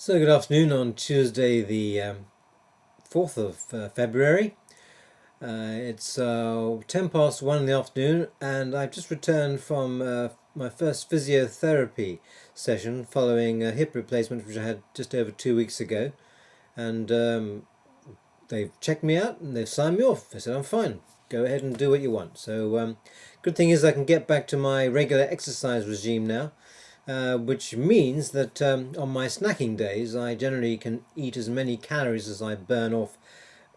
So good afternoon on Tuesday the 4th of February. It's 10 past 1 in the afternoon and I've just returned from my first physiotherapy session following a hip replacement which I had just over 2 weeks ago, and they've checked me out and they've signed me off. They said I'm fine, go ahead and do what you want. So good thing is I can get back to my regular exercise regime now. Which means that on my snacking days I generally can eat as many calories as I burn off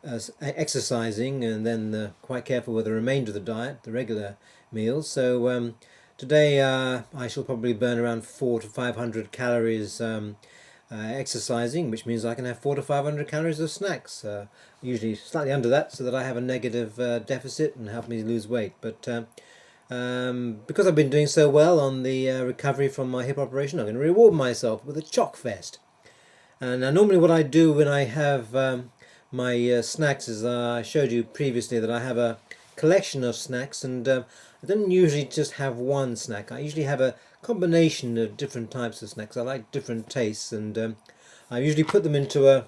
as exercising, and then quite careful with the remainder of the diet, the regular meals. So today I shall probably burn around 400 to 500 calories exercising, which means I can have 400 to 500 calories of snacks, usually slightly under that, so that I have a negative deficit and help me lose weight. But because I've been doing so well on the recovery from my hip operation, I'm going to reward myself with a choc fest. And normally what I do when I have my snacks is, I showed you previously that I have a collection of snacks, and I don't usually just have one snack. I usually have a combination of different types of snacks. I like different tastes, and I usually put them into a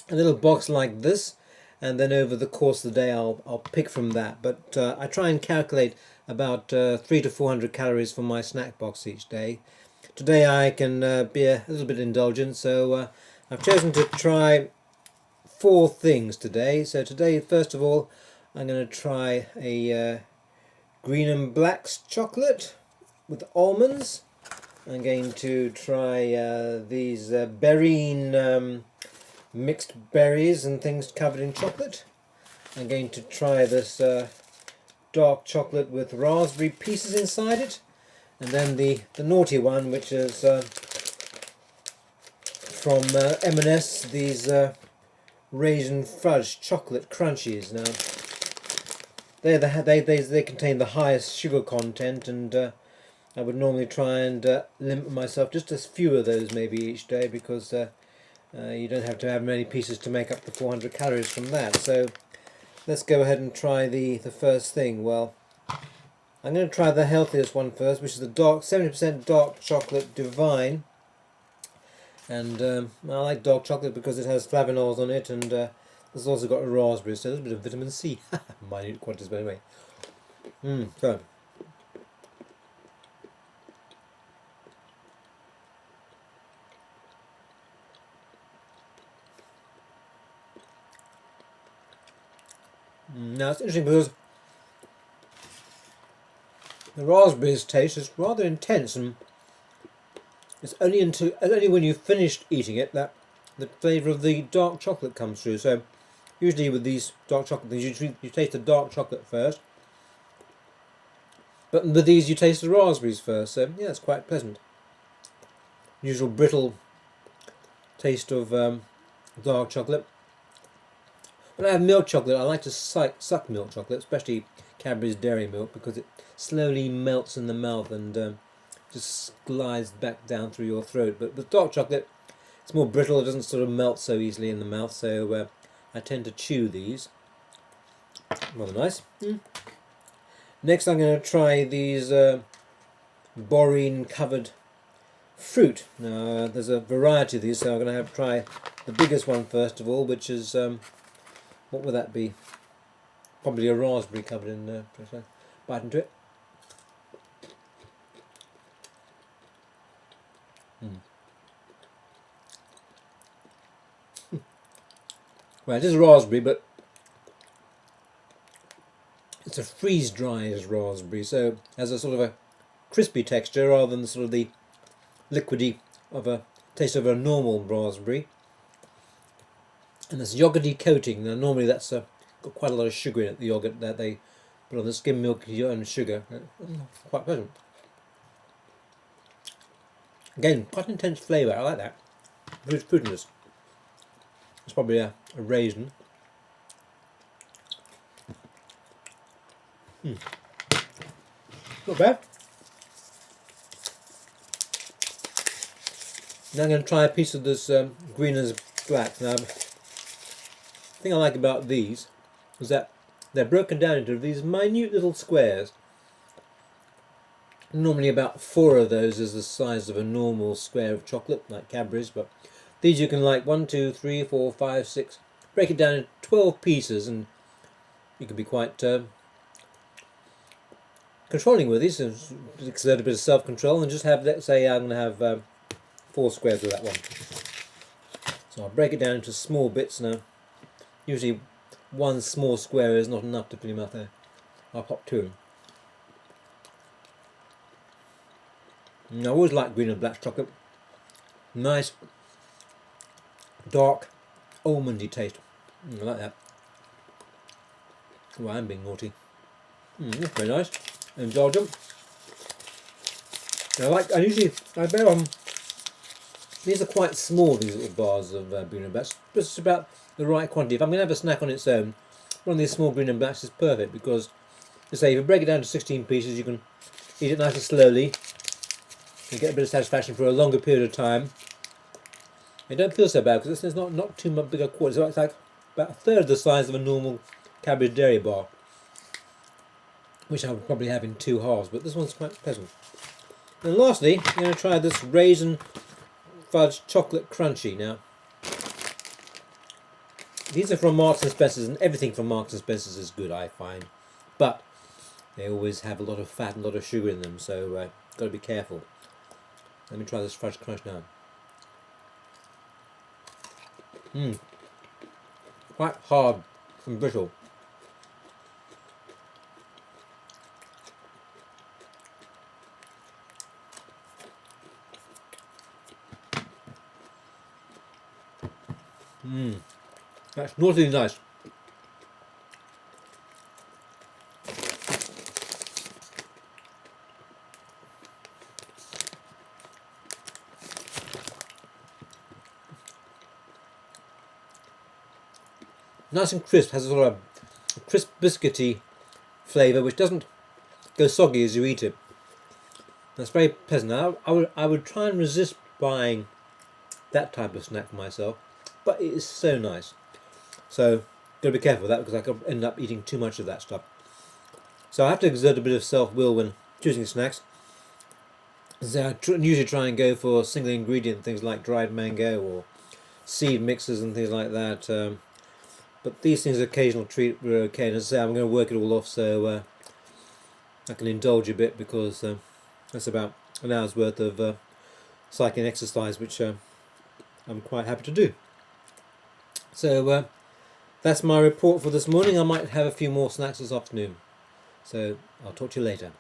little box like this, and then over the course of the day I'll pick from that. But I try and calculate about 300 to 400 calories from my snack box each day. Today I can be a little bit indulgent, so I've chosen to try 4 things today. So today, first of all, I'm going to try a green and blacks chocolate with almonds. I'm going to try these berrine mixed berries and things covered in chocolate. I'm going to try this dark chocolate with raspberry pieces inside it, and then the naughty one, which is from M&S, these raisin fudge chocolate crunchies. Now they contain the highest sugar content, and I would normally try and limit myself just a few of those maybe each day, because you don't have to have many pieces to make up the 400 calories from that. So let's go ahead and try the first thing. Well, I'm going to try the healthiest one first, which is the 70% dark chocolate divine. And I like dark chocolate because it has flavanols on it, and it's also got a raspberry, so there's a bit of vitamin C. Minute quantities, but anyway. So. Now it's interesting because the raspberries taste is rather intense, and it's only when you've finished eating it that the flavour of the dark chocolate comes through. So usually with these dark chocolate things, you taste the dark chocolate first, but with these you taste the raspberries first. So yeah, it's quite pleasant. Usual brittle taste of dark chocolate. When I have milk chocolate, I like to suck milk chocolate, especially Cadbury's Dairy Milk, because it slowly melts in the mouth and just glides back down through your throat. But with dark chocolate, it's more brittle, it doesn't sort of melt so easily in the mouth, so I tend to chew these. Rather nice. Next I'm going to try these borine covered fruit. Now there's a variety of these, so I'm going to try the biggest one first of all, which is what would that be? Probably a raspberry covered in bite into it. Well, it is raspberry, but it's a freeze-dried raspberry, so it has a sort of a crispy texture rather than sort of the liquidy of a taste of a normal raspberry. And this yogurty coating. Now normally that's got quite a lot of sugar in it, the yogurt that they put on the skim milk and sugar. Quite pleasant. Again, quite intense flavour, I like that. Fruitiness. It's probably a raisin. Not bad. Now I'm going to try a piece of this green as black. Now, the thing I like about these is that they're broken down into these minute little squares. Normally about 4 of those is the size of a normal square of chocolate, like Cadbury's, but These you can like 1, 2, 3, 4, 5, 6. Break it down into 12 pieces, and you can be quite controlling with these. Exert a bit of self-control, and just have, let's say, I'm going to have 4 squares of that one. So I'll break it down into small bits now. Usually, one small square is not enough to put him out there. I'll pop 2. I always like green and black chocolate. Nice, dark, almondy taste. I like that. Oh, I'm being naughty. That's very nice. Indulgent. I bear on. These are quite small, these little bars of green and blacks. Just about the right quantity. If I'm going to have a snack on its own, one of these small green and blacks is perfect because, let's say, if you break it down to 16 pieces, you can eat it nice and slowly. You get a bit of satisfaction for a longer period of time. It don't feel so bad because it's not too much bigger quarter. So it's like about a third the size of a normal Cadbury Dairy bar, which I would probably have in 2 halves, but this one's quite pleasant. And lastly, I'm going to try this raisin fudge chocolate crunchy. Now, these are from Marks and Spencer's, and everything from Marks and Spencer's is good, I find, but they always have a lot of fat and a lot of sugar in them, so got to be careful. Let me try this fudge crunch now. Quite hard and brittle. That's naughty nice. Nice and crisp, has a sort of crisp biscuity flavour which doesn't go soggy as you eat it. That's very pleasant. Now, I would try and resist buying that type of snack for myself, but it is so nice. So, got to be careful with that because I could end up eating too much of that stuff. So I have to exert a bit of self-will when choosing snacks. So I usually try and go for single ingredient things like dried mango or seed mixes and things like that. But these things, occasional treat, were okay. And as I say, I'm going to work it all off so I can indulge a bit because that's about an hour's worth of cycling exercise, which I'm quite happy to do. So that's my report for this morning. I might have a few more snacks this afternoon. So I'll talk to you later.